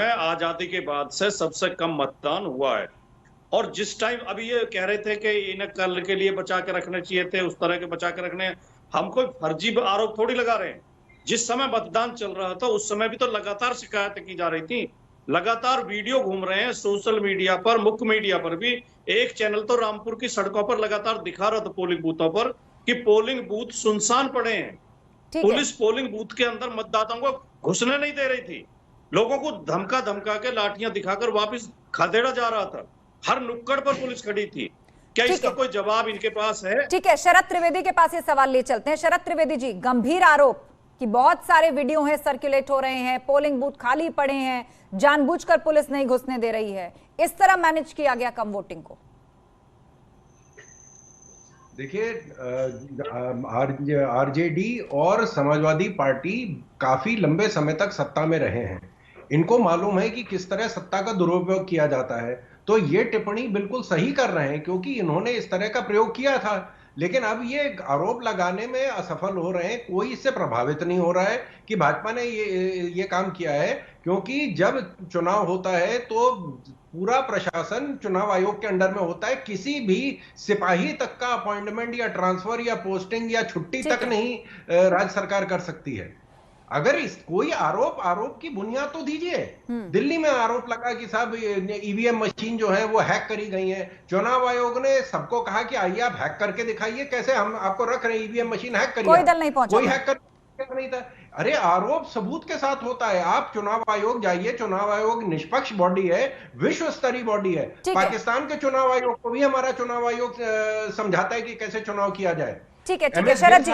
आजादी के बाद से सबसे कम मतदान हुआ है। और जिस टाइम अभी ये कह रहे थे कि इन्हें कल के लिए बचा के रखने चाहिए थे, उस तरह के बचा के रखने, हम कोई फर्जी आरोप थोड़ी लगा रहे हैं। जिस समय मतदान चल रहा था उस समय भी तो लगातार शिकायतें की जा रही थी, लगातार वीडियो घूम रहे हैं सोशल मीडिया पर, मुख्य मीडिया पर भी। एक चैनल तो रामपुर की सड़कों पर लगातार दिखा रहा था पोलिंग बूथों पर कि पोलिंग बूथ सुनसान पड़े हैं। पुलिस पोलिंग बूथ के अंदर मतदाताओं को घुसने नहीं दे रही थी, लोगों को धमका धमका के लाठियां दिखाकर वापस खदेड़ा जा रहा था। हर नुक्कड़ पर पुलिस खड़ी थी। क्या इसका कोई जवाब इनके पास है? ठीक है, शरद त्रिवेदी के पास ये सवाल ले चलते हैं। शरद त्रिवेदी जी, गंभीर आरोप कि बहुत सारे वीडियो हैं, सर्कुलेट हो रहे हैं, पोलिंग बूथ खाली पड़े हैं, जानबूझकर पुलिस नहीं घुसने दे रही है, इस तरह मैनेज किया गया कम वोटिंग को? देखिए, आरजेडी और समाजवादी पार्टी काफी लंबे समय तक सत्ता में रहे हैं। इनको मालूम है कि किस तरह सत्ता का दुरुपयोग किया जाता है, तो ये टिप्पणी बिल्कुल सही कर रहे हैं क्योंकि इन्होंने इस तरह का प्रयोग किया था। लेकिन अब ये आरोप लगाने में असफल हो रहे हैं, कोई इससे प्रभावित नहीं हो रहा है कि भाजपा ने ये काम किया है, क्योंकि जब चुनाव होता है तो पूरा प्रशासन चुनाव आयोग के अंडर में होता है। किसी भी सिपाही तक का अपॉइंटमेंट या ट्रांसफर या पोस्टिंग या छुट्टी तक नहीं राज्य सरकार कर सकती है। अगर इस कोई आरोप की बुनियाद तो दीजिए। दिल्ली में आरोप लगा कि साहब ईवीएम मशीन जो है वो हैक करी गई है। चुनाव आयोग ने सबको कहा कि आइए आप हैक करके दिखाइए, कैसे हम आपको रख रहे हैं ईवीएम मशीन हैक करिए। कोई दल नहीं पहुंचा, कोई हैक कर नहीं था। अरे आरोप सबूत के साथ होता है। आप चुनाव आयोग जाइए, चुनाव आयोग निष्पक्ष बॉडी है, विश्व स्तरीय बॉडी है। पाकिस्तान के चुनाव आयोग को भी हमारा चुनाव आयोग समझाता है कि कैसे चुनाव किया जाए। ठीक है शरद जी,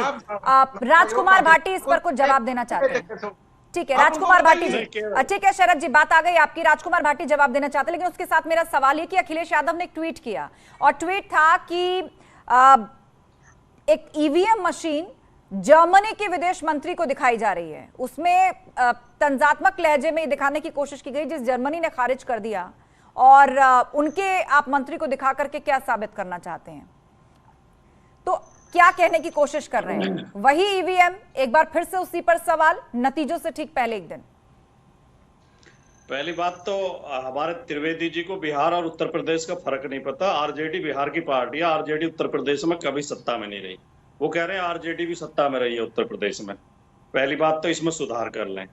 राजकुमार भाटी इस पर कुछ जवाब देना चाहते हैं? ठीक है राजकुमार भाटी जी, ठीक है शरद जी, बात आ गई आपकी। राजकुमार भाटी जवाब देना चाहते हैं, लेकिन उसके साथ मेरा सवाल ये कि अखिलेश यादव ने एक ट्वीट किया और ट्वीट था कि एक ईवीएम मशीन जर्मनी के विदेश मंत्री को दिखाई जा रही है। उसमें तंजात्मक लहजे में दिखाने की कोशिश की गई जिस जर्मनी ने खारिज कर दिया, और उनके आप मंत्री को दिखा करके क्या साबित करना चाहते हैं? तो क्या कहने की कोशिश कर रहे हैं? वही ईवीएम, एक बार फिर से उसी पर सवाल, नतीजों से ठीक पहले एक दिन। पहली बात तो हमारे त्रिवेदी जी को बिहार और उत्तर प्रदेश का फर्क नहीं पता। आरजेडी बिहार की पार्टी है, आरजेडी उत्तर प्रदेश में कभी सत्ता में नहीं रही। वो कह रहे हैं आरजेडी भी सत्ता में रही है उत्तर प्रदेश में। पहली बात तो इसमें सुधार कर लें।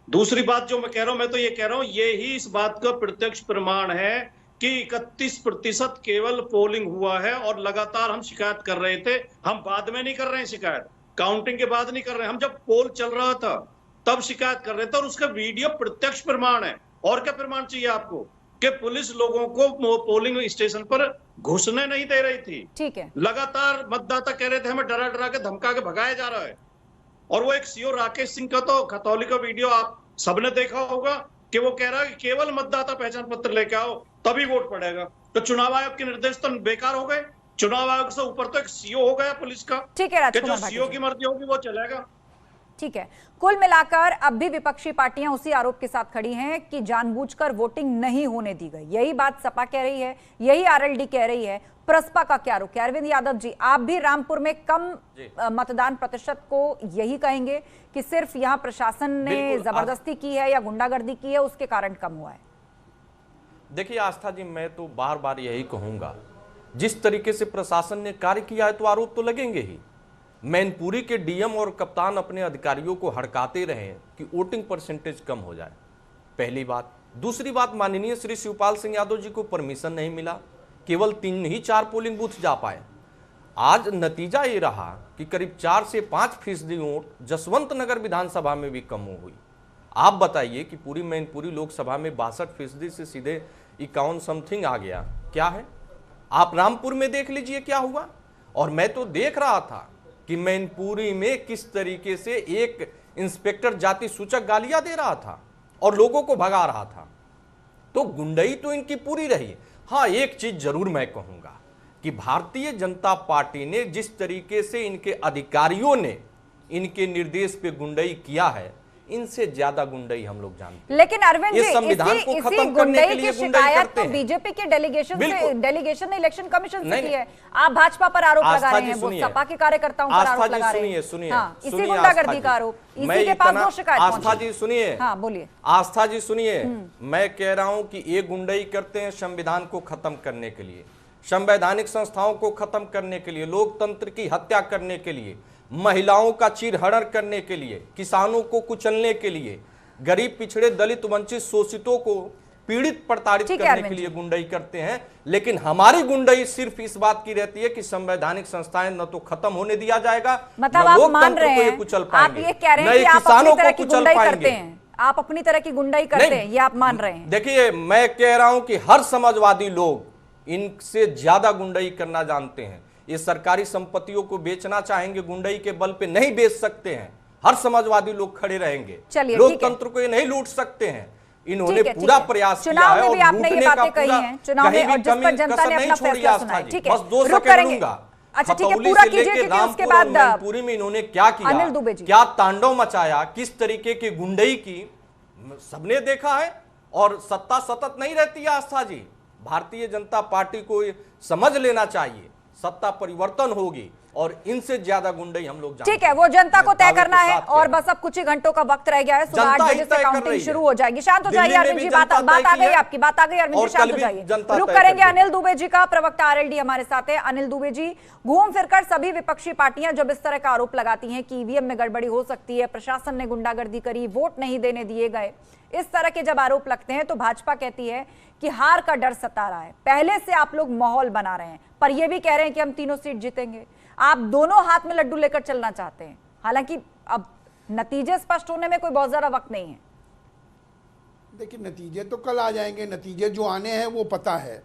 दूसरी बात जो मैं कह रहा हूं, मैं तो ये कह रहा हूं, ये ही इस बात का प्रत्यक्ष प्रमाण है कि 31% केवल पोलिंग हुआ है और लगातार हम शिकायत कर रहे थे। हम बाद में नहीं कर रहे हैं शिकायत, काउंटिंग के बाद नहीं कर रहे हैं, हम जब पोल चल रहा था तब शिकायत कर रहे थे, और उसका वीडियो प्रत्यक्ष प्रमाण है। और क्या प्रमाण चाहिए आपको कि पुलिस लोगों को पोलिंग स्टेशन पर घुसने नहीं दे रही थी। ठीक है, लगातार मतदाता कह रहे थे हमें डरा डरा के धमका के भगाया जा रहा है। और वो एक सीओ राकेश सिंह का तो खतौली का वीडियो आप सबने देखा होगा कि वो कह रहा है कि केवल मतदाता पहचान पत्र लेके आओ तभी वोट पड़ेगा। तो चुनाव आयोग के निर्देश तो बेकार हो गए। चुनाव आयोग से ऊपर तो एक सीओ हो गया पुलिस का। ठीक है राजकुमार, जो सीओ की मर्जी होगी वो चलेगा। ठीक है, कुल मिलाकर अब भी विपक्षी पार्टियां उसी आरोप के साथ खड़ी हैं कि जानबूझकर वोटिंग नहीं होने दी गई। यही बात सपा कह रही है, यही आरएलडी कह रही है। प्रसपा का क्या रुख है? अरविंद यादव जी, आप भी रामपुर में कम मतदान प्रतिशत को यही कहेंगे कि सिर्फ यहां प्रशासन ने जबरदस्ती की है या गुंडागर्दी की है, उसके कारण कम हुआ है? देखिए आस्था जी, मैं तो बार बार यही कहूंगा, जिस तरीके से प्रशासन ने कार्य किया है तो आरोप तो लगेंगे ही। मैनपुरी के डीएम और कप्तान अपने अधिकारियों को हड़काते रहे कि वोटिंग परसेंटेज कम हो जाए, पहली बात। दूसरी बात, माननीय श्री शिवपाल सिंह यादव जी को परमिशन नहीं मिला, केवल 3 ही 4 पोलिंग बूथ जा पाए। आज नतीजा ये रहा कि करीब 4 से 5% वोट जसवंत नगर विधानसभा में भी कम हुई। आप बताइए कि पूरी मैनपुरी लोकसभा में 62% से सीधे 51 समथिंग आ गया। क्या है? आप रामपुर में देख लीजिए क्या हुआ। और मैं तो देख रहा था कि मैनपुरी में किस तरीके से एक इंस्पेक्टर जाति सूचक गालियां दे रहा था और लोगों को भगा रहा था। तो गुंडई तो इनकी पूरी रही। हाँ, एक चीज जरूर मैं कहूंगा कि भारतीय जनता पार्टी ने जिस तरीके से इनके अधिकारियों ने इनके निर्देश पे गुंडई किया है, इनसे ज्यादा गुंडई हम लोग जानते हैं। लेकिन अरविंद जी, इस संविधान को खत्म करने के लिए गुंडई करते हैं। बीजेपी के डेलीगेशन ने इलेक्शन कमीशन से की है। आप भाजपा पर आरोप लगा रहे हैं, वो सपा के कार्यकर्ताओं पर आरोप लगा रहे हैं। सुनिए, इसी गुंडागर्दी का आरोप, इसी के पास दो शिकायत पहुंची। आस्था जी सुनिए, हाँ बोलिए। आस्था जी सुनिए, मैं कह रहा हूं कि ये गुंडई करते हैं संविधान को खत्म करने के लिए, संवैधानिक संस्थाओं को खत्म करने के लिए, लोकतंत्र की हत्या करने के लिए, महिलाओं का चीरहरण करने के लिए, किसानों को कुचलने के लिए, गरीब पिछड़े दलित वंचित शोषितों को पीड़ित प्रताड़ित करने के लिए गुंडई करते हैं। लेकिन हमारी गुंडई सिर्फ इस बात की रहती है कि संवैधानिक संस्थाएं न तो खत्म होने दिया जाएगा, मतलब आप मान रहे हैं, आप ये कह रहे हैं कि आप अपनी तरह की गुंडई करते हैं, आप अपनी तरह की गुंडई करते हैं, ये आप मान रहे हैं? देखिए, मैं कह रहा हूं कि हर समाजवादी लोग इनसे ज्यादा गुंडई करना जानते हैं। ये सरकारी संपत्तियों को बेचना चाहेंगे, गुंडई के बल पे नहीं बेच सकते हैं। हर समाजवादी लोग खड़े रहेंगे, लोकतंत्र को ये नहीं लूट सकते हैं। इन्होंने पूरा प्रयास किया है और लूटने का पूरा कहीं भी कमी कसर नहीं छोड़ी। आस्था जी, बस 2 सेकंड लूंगा। खतौली से लेकर रामपुर और मैनपुरी में इन्होंने क्या किया, क्या तांडव मचाया, किस तरीके की गुंडई की, सबने देखा है। और सत्ता सतत नहीं रहती है आस्था जी, भारतीय जनता पार्टी को समझ लेना चाहिए, सत्ता परिवर्तन होगी और इनसे ज्यादा गुंडई हम लोग जानते हैं। ठीक है, वो जनता को तय करना है और बस अब कुछ ही घंटों का वक्त रह गया है। सुबह 8 बजे से काउंटिंग शुरू हो जाएगी। शांत हो जाइए अरविंद जी, बात आ गई आपकी, बात आ गई अरविंद जी, शांत हो जाइए। रुक करेंगे अनिल दुबे जी का, प्रवक्ता आरएलडी हमारे साथ है। अनिल दुबे जी, घूम फिरकर सभी विपक्षी पार्टियां जब इस तरह का आरोप लगाती हैं कि ईवीएम में गड़बड़ी हो सकती है, प्रशासन ने गुंडागर्दी करी, वोट नहीं देने दिए गए, इस तरह के जब आरोप लगते हैं तो भाजपा कहती है कि हार का डर सता रहा है। पहले से आप लोग माहौल बना रहे हैं, पर यह भी कह रहे हैं कि हम 3 सीट जीतेंगे। आप दोनों हाथ में लड्डू लेकर चलना चाहते हैं, हालांकि अब नतीजे स्पष्ट होने में कोई बहुत ज्यादा वक्त नहीं है। देखिए, नतीजे तो कल आ जाएंगे। नतीजे जो आने हैं वो पता है,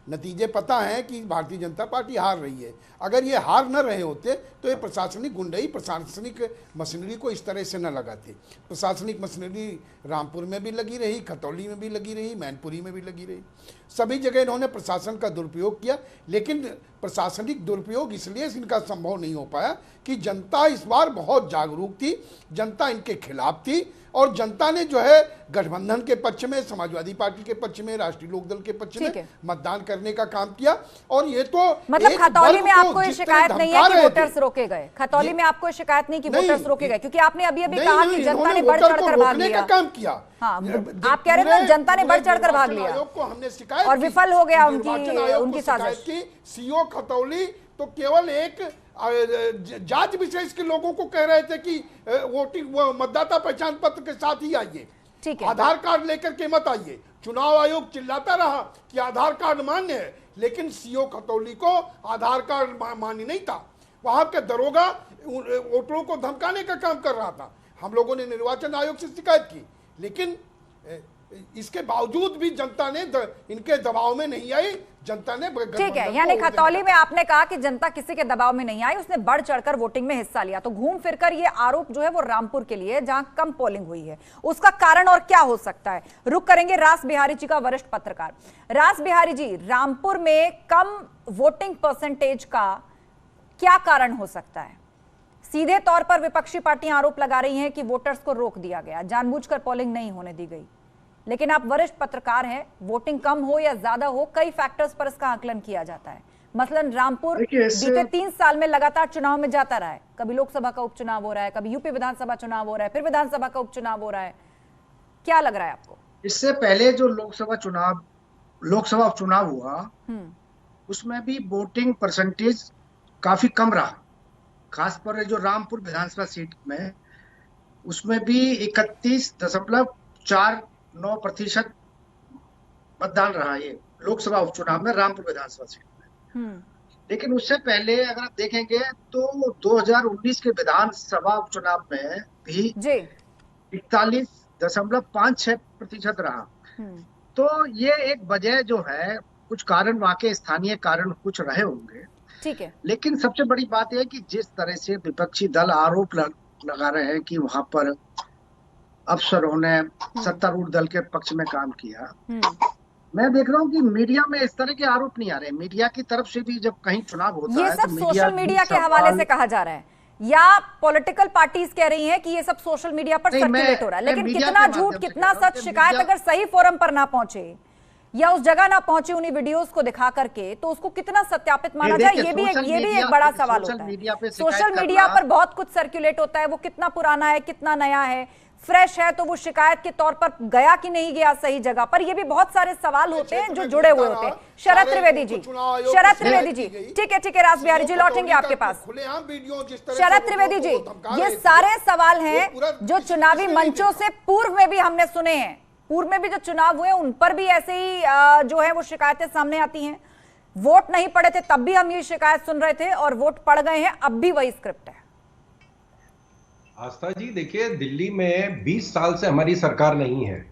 नतीजे पता है कि भारतीय जनता पार्टी हार रही है। अगर ये हार न रहे होते तो ये प्रशासनिक गुंडई, प्रशासनिक मशीनरी को इस तरह से न लगाते। प्रशासनिक मशीनरी रामपुर में भी लगी रही, खतौली में भी लगी रही, मैनपुरी में भी लगी रही, सभी जगह इन्होंने प्रशासन का दुरुपयोग किया। लेकिन प्रशासनिक दुरुपयोग इसलिए इनका संभव नहीं हो पाया कि जनता इस बार बहुत जागरूक थी, जनता इनके खिलाफ थी और जनता ने जो है गठबंधन के पक्ष में, समाजवादी पार्टी के पक्ष में, राष्ट्रीय लोकदल के पक्ष में मतदान करने का काम किया। और ये तो मतलब खतौली में आपको ये शिकायत नहीं है कि वोटर्स रोके गए? खतौली में आपको शिकायत नहीं कि वोटर्स रोके गए? क्योंकि आपने अभी कहा कि जनता ने बढ़ चढ़कर भाग लिया, काम किया। हाँ, आप कह रहे थे जनता ने बढ़ चढ़कर भाग लिया और विफल हो गया उनकी साजिश। सीओ खतौली तो केवल एक जांच विशेष के लोगों को कह रहे थे कि वोटिंग मतदाता पहचान पत्र के साथ ही आइए, ठीक है, आधार कार्ड लेकर के मत आइए। चुनाव आयोग चिल्लाता रहा कि आधार कार्ड मान्य है, लेकिन सीओ खतौली को आधार कार्ड मान्य नहीं था। वहां के दरोगा वोटरों को धमकाने का काम कर रहा था। हम लोगों ने निर्वाचन आयोग से शिकायत की, लेकिन इसके बावजूद भी जनता ने इनके दबाव में नहीं आई। जनता ने, ठीक है, यानी खतौली में आपने कहा कि जनता किसी के दबाव में नहीं आई, उसने बढ़ चढ़कर वोटिंग में हिस्सा लिया। तो घूम फिरकर ये आरोप जो है वो रामपुर के लिए, जहां कम पोलिंग हुई है, उसका कारण और क्या हो सकता है? रुक करेंगे रास बिहारी जी का, वरिष्ठ पत्रकार। रास बिहारी जी, रामपुर में कम वोटिंग परसेंटेज का क्या कारण हो सकता है? सीधे तौर पर विपक्षी पार्टियां आरोप लगा रही हैं कि वोटर्स को रोक दिया गया, जानबूझकर पोलिंग नहीं होने दी गई। लेकिन आप वरिष्ठ पत्रकार हैं, वोटिंग कम हो या ज्यादा हो, कई फैक्टर्स पर इसका आकलन किया जाता है। मसलन रामपुर बीते 3 साल में लगातार चुनाव में जाता रहा है। कभी लोकसभा का उपचुनाव हो रहा है, कभी यूपी विधानसभा चुनाव हो रहा है, फिर विधानसभा का उपचुनाव हो रहा है। क्या लग रहा है आपको? इससे पहले जो लोकसभा उपचुनाव हुआ, उसमें भी वोटिंग परसेंटेज काफी कम रहा। खासकर जो रामपुर विधानसभा सीट में, उसमें भी 31.49% मतदान रहा ये लोकसभा उपचुनाव में रामपुर विधानसभा सीट में। लेकिन उससे पहले अगर आप देखेंगे तो 2019 के विधानसभा उपचुनाव में भी 41.56% रहा। तो ये एक वजह जो है, कुछ कारण वहां के स्थानीय कारण कुछ रहे होंगे, ठीक है। लेकिन सबसे बड़ी बात यह है कि जिस तरह से विपक्षी दल आरोप लगा रहे हैं कि वहां पर अफसरों ने सत्तारूढ़ दल के पक्ष में काम किया, मैं देख रहा हूँ कि मीडिया में इस तरह के आरोप नहीं आ रहे। मीडिया की तरफ से भी जब कहीं चुनाव होता है ये सब सोशल मीडिया के हवाले से कहा जा रहा है या पॉलिटिकल पार्टीज कह रही हैं कि ये सब सोशल मीडिया पर सर्कुलेट हो रहा है, लेकिन कितना झूठ कितना सच, शिकायत अगर सही फोरम पर ना पहुंचे या उस जगह ना पहुंचे उन्हीं वीडियोस को दिखा करके, तो उसको कितना सत्यापित माना जाए, ये भी एक बड़ा सवाल होता है। सोशल मीडिया पर बहुत कुछ सर्कुलेट होता है, वो कितना पुराना है कितना नया है, फ्रेश है तो वो शिकायत के तौर पर गया कि नहीं गया सही जगह पर, ये भी बहुत सारे सवाल होते हैं जो जुड़े हुए होते हैं। शरद त्रिवेदी जी, ठीक है रास बिहारी जी, लौटेंगे आपके पास। शरद त्रिवेदी जी, ये सारे सवाल हैं जो चुनावी मंचों से पूर्व में भी हमने सुने हैं, पूर्व में भी जो चुनाव हुए उन पर भी ऐसे ही जो है वो शिकायतें सामने आती हैं। वोट नहीं पड़े थे तब भी हम ये शिकायत सुन रहे थे, और वोट पड़ गए हैं अब भी वही स्क्रिप्ट है। आस्था जी देखिए, दिल्ली में 20 साल से हमारी सरकार नहीं है,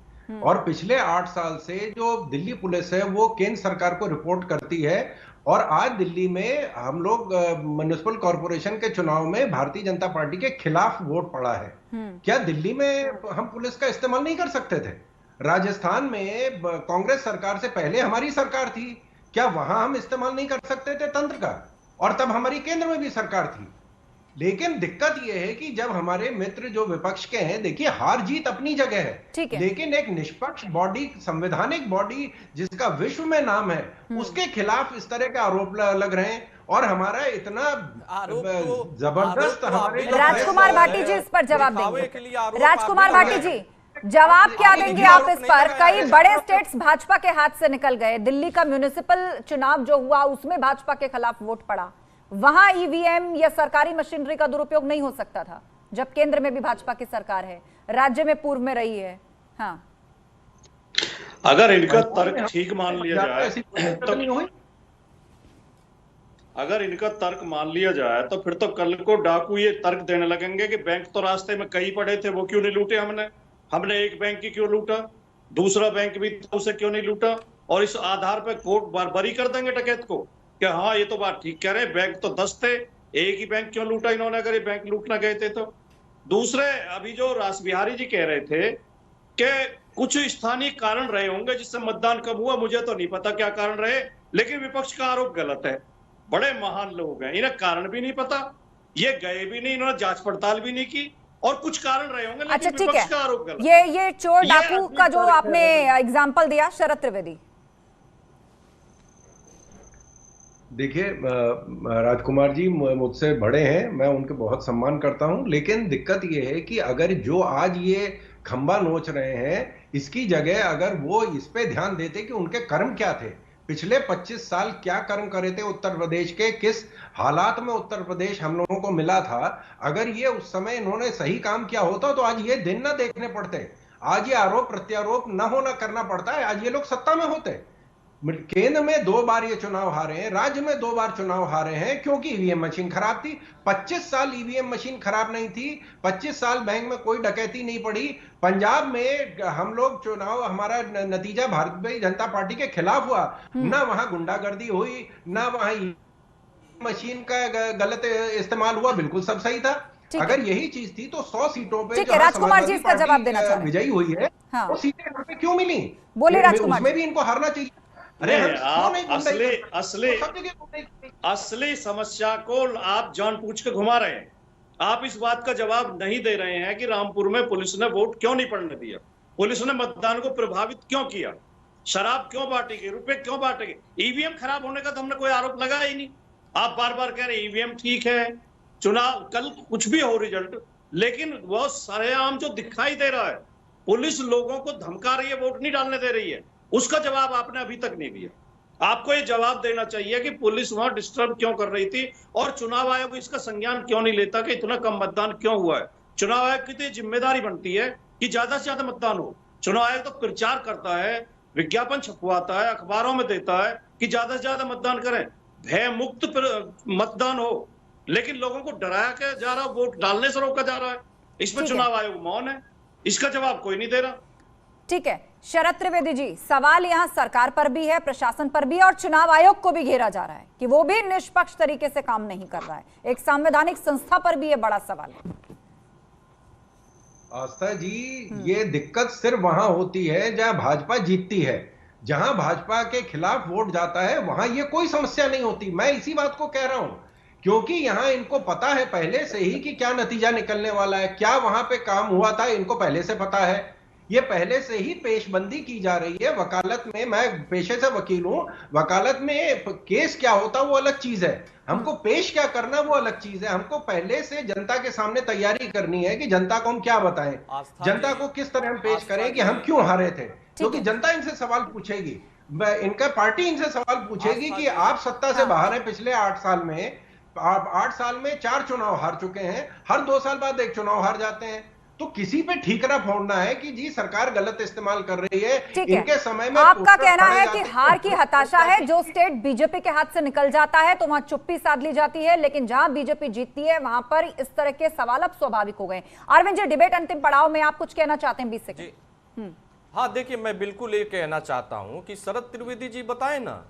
और पिछले 8 साल से जो दिल्ली पुलिस है वो केंद्र सरकार को रिपोर्ट करती है, और आज दिल्ली में हम लोग म्युनिसिपल कॉर्पोरेशन के चुनाव में भारतीय जनता पार्टी के खिलाफ वोट पड़ा है। क्या दिल्ली में हम पुलिस का इस्तेमाल नहीं कर सकते थे? राजस्थान में कांग्रेस सरकार से पहले हमारी सरकार थी, क्या वहां हम इस्तेमाल नहीं कर सकते थे तंत्र का? और तब हमारी केंद्र में भी सरकार थी। लेकिन दिक्कत यह है कि जब हमारे मित्र जो विपक्ष के हैं, देखिए हार जीत अपनी जगह है, लेकिन एक निष्पक्ष बॉडी, संवैधानिक बॉडी जिसका विश्व में नाम है, उसके खिलाफ इस तरह के आरोप लग रहे हैं, और हमारा इतना जबरदस्त हमारे राजकुमार भाटी जी इस पर जवाब देंगे। राजकुमार भाटी जी जवाब क्या देंगे आप इस पर? कई बड़े स्टेट्स भाजपा के हाथ से निकल गए, दिल्ली का म्युनिसिपल चुनाव जो हुआ उसमें भाजपा के खिलाफ वोट पड़ा, वहां ईवीएम या सरकारी मशीनरी का दुरुपयोग नहीं हो सकता था, जब केंद्र में भी भाजपा की सरकार है, राज्य में पूर्व में रही है। हाँ, अगर इनका तर्क ठीक मान लिया जाए तो, अगर इनका तर्क मान लिया जाए तो फिर तो कल को डाकू ये तर्क देने लगेंगे कि बैंक तो रास्ते में कई पड़े थे, वो क्यों नहीं लूटे हमने एक बैंक की क्यों लूटा, दूसरा बैंक भी उसे क्यों नहीं लूटा, और इस आधार पर कोर्ट बरी कर देंगे डकैत को कि हाँ ये तो बात ठीक कह रहे हैं, बैंक तो 10 थे, एक ही बैंक क्यों लूटा इन्होंने, अगर ये बैंक लूटना गए थे तो। दूसरे, अभी जो रास बिहारी जी कह रहे थे कि कुछ स्थानीय कारण रहे होंगे जिससे मतदान कम हुआ, मुझे तो नहीं पता क्या कारण रहे, लेकिन विपक्ष का आरोप गलत है। बड़े महान लोग हैं, इन्हें कारण भी नहीं पता, ये गए भी नहीं, इन्होंने जांच पड़ताल भी नहीं की, और कुछ कारण रहे होंगे, अच्छा ठीक है, ये चोर डाकू का जो आपने एग्जाम्पल दिया, शरद त्रिवेदी। देखिए राजकुमार जी मुझसे बड़े हैं, मैं उनके बहुत सम्मान करता हूं, लेकिन दिक्कत यह है कि अगर जो आज ये खंबा नोच रहे हैं, इसकी जगह अगर वो इस पे ध्यान देते कि उनके कर्म क्या थे, पिछले 25 साल क्या कर्म करे थे उत्तर प्रदेश के, किस हालात में उत्तर प्रदेश हम लोगों को मिला था, अगर ये उस समय इन्होंने सही काम किया होता तो आज ये दिन ना देखने पड़ते, आज ये आरोप प्रत्यारोप न होना करना पड़ता है, आज ये लोग सत्ता में होते। केंद्र में 2 बार ये चुनाव हारे हैं, राज्य में 2 बार चुनाव हारे हैं, क्योंकि ईवीएम मशीन खराब थी। 25 साल ईवीएम मशीन खराब नहीं थी, 25 साल बैंक में कोई डकैती नहीं पड़ी। पंजाब में हम लोग चुनाव, हमारा नतीजा भारतीय जनता पार्टी के खिलाफ हुआ, ना वहां गुंडागर्दी हुई, ना वहां मशीन का गलत इस्तेमाल हुआ, बिल्कुल सब सही था। अगर यही चीज थी तो 100 सीटों पे राजकुमार जी इसका जवाब देना चाह रहे हैं, विजयी हुई है, हाँ। वो सीटें यहाँ पे क्यों मिली? बोले राजकुमार, उसमें भी इनको हारना चाहिए। अरे असली समस्या को आप जानबूझ के घुमा रहे हैं। आप इस बात का जवाब नहीं दे रहे हैं कि रामपुर में पुलिस ने वोट क्यों नहीं पड़ने दिया, पुलिस ने मतदान को प्रभावित क्यों किया, शराब क्यों बांटी गई, रुपए क्यों बांटे गए, ईवीएम खराब होने का तो हमने कोई आरोप लगाया ही नहीं। आप बार बार कह रहे हैं ईवीएम ठीक है, चुनाव कल कुछ भी हो रिजल्ट, लेकिन वह सरेआम जो दिखाई दे रहा है, पुलिस लोगों को धमका रही है, वोट नहीं डालने दे रही है, उसका जवाब आपने अभी तक नहीं दिया। आपको ये जवाब देना चाहिए कि पुलिस वहां डिस्टर्ब क्यों कर रही थी, और चुनाव आयोग इसका संज्ञान क्यों नहीं लेता कि इतना कम मतदान क्यों हुआ है। चुनाव आयोग की तो जिम्मेदारी बनती है कि ज्यादा से ज्यादा मतदान हो। चुनाव आयोग तो प्रचार करता है, विज्ञापन छपवाता है, अखबारों में देता है कि ज्यादा से ज्यादा मतदान करें, भय मुक्त मतदान हो, लेकिन लोगों को डराया क्या जा रहा है, वोट डालने से रोका जा रहा है। इसमें चुनाव आयोग मौन है, इसका जवाब कोई नहीं दे रहा। ठीक है शरद त्रिवेदी जी, सवाल यहाँ सरकार पर भी है, प्रशासन पर भी है, और चुनाव आयोग को भी घेरा जा रहा है कि वो भी निष्पक्ष तरीके से काम नहीं कर रहा है। एक संवैधानिक संस्था पर भी ये बड़ा सवाल है। आस्था जी, ये दिक्कत सिर्फ वहां होती है जहां भाजपा जीतती है, जहां भाजपा के खिलाफ वोट जाता है वहां ये कोई समस्या नहीं होती। मैं इसी बात को कह रहा हूं क्योंकि यहां इनको पता है पहले से ही कि क्या नतीजा निकलने वाला है, क्या वहां पे काम हुआ था इनको पहले से पता है। ये पहले से ही पेशबंदी की जा रही है। वकालत में, मैं पेशे से वकील हूं, वकालत में केस क्या होता वो अलग चीज है, हमको पेश क्या करना वो अलग चीज है। हमको पहले से जनता के सामने तैयारी करनी है कि जनता को हम क्या बताएं, जनता को किस तरह हम पेश करें कि हम क्यों हारे थे, क्योंकि जनता इनसे सवाल पूछेगी, इनका पार्टी इनसे सवाल पूछेगी कि आप सत्ता से बाहर हैं। पिछले 8 साल में, आप 8 साल में 4 चुनाव हार चुके हैं, हर 2 साल बाद एक चुनाव हार जाते हैं। तो किसी पे ठीकरा फोड़ना है कि जी सरकार गलत इस्तेमाल कर रही है, इनके समय में आपका कहना है कि हार की हताशा है, जो स्टेट बीजेपी के हाथ से निकल जाता है तो वहां चुप्पी साध ली जाती है, लेकिन जहां बीजेपी जीतती है वहां पर इस तरह के सवाल अब स्वाभाविक हो गए। अरविंद जी, डिबेट अंतिम पड़ाव में आप कुछ कहना चाहते हैं 20 सेकंड। हाँ देखिए, मैं बिल्कुल ये कहना चाहता हूं कि शरद त्रिवेदी जी बताएं ना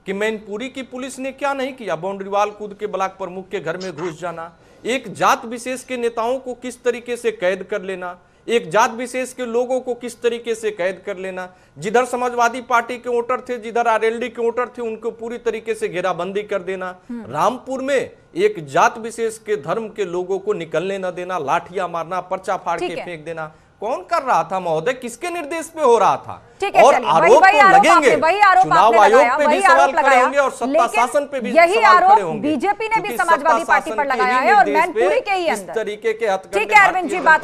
कि मैनपुरी की पुलिस ने क्या नहीं किया। बाउंड्री वाल कूद के ब्लॉक प्रमुख के घर में घुस जाना, एक जात विशेष के नेताओं को किस तरीके से कैद कर लेना, एक जात विशेष के लोगों को किस तरीके से कैद कर लेना, जिधर समाजवादी पार्टी के वोटर थे, जिधर आरएलडी के वोटर थे, उनको पूरी तरीके से घेराबंदी कर देना, रामपुर में एक जात विशेष के धर्म के लोगों को निकलने न देना, लाठियां मारना, पर्चा फाड़ के फेंक देना, कौन कर रहा था महोदय, किसके निर्देश पे हो रहा था? और आरोप तो लगेंगे, चुनाव आयोग पे भी सवाल खड़े होंगे और सत्ता शासन पे भी यही सवाल खड़े आरोप होंगे। बीजेपी ने भी समाजवादी पार्टी पर लगाया है और मैनपुरी के ही अंदर। इस तरीके के ठीक है अरविंद जी, बात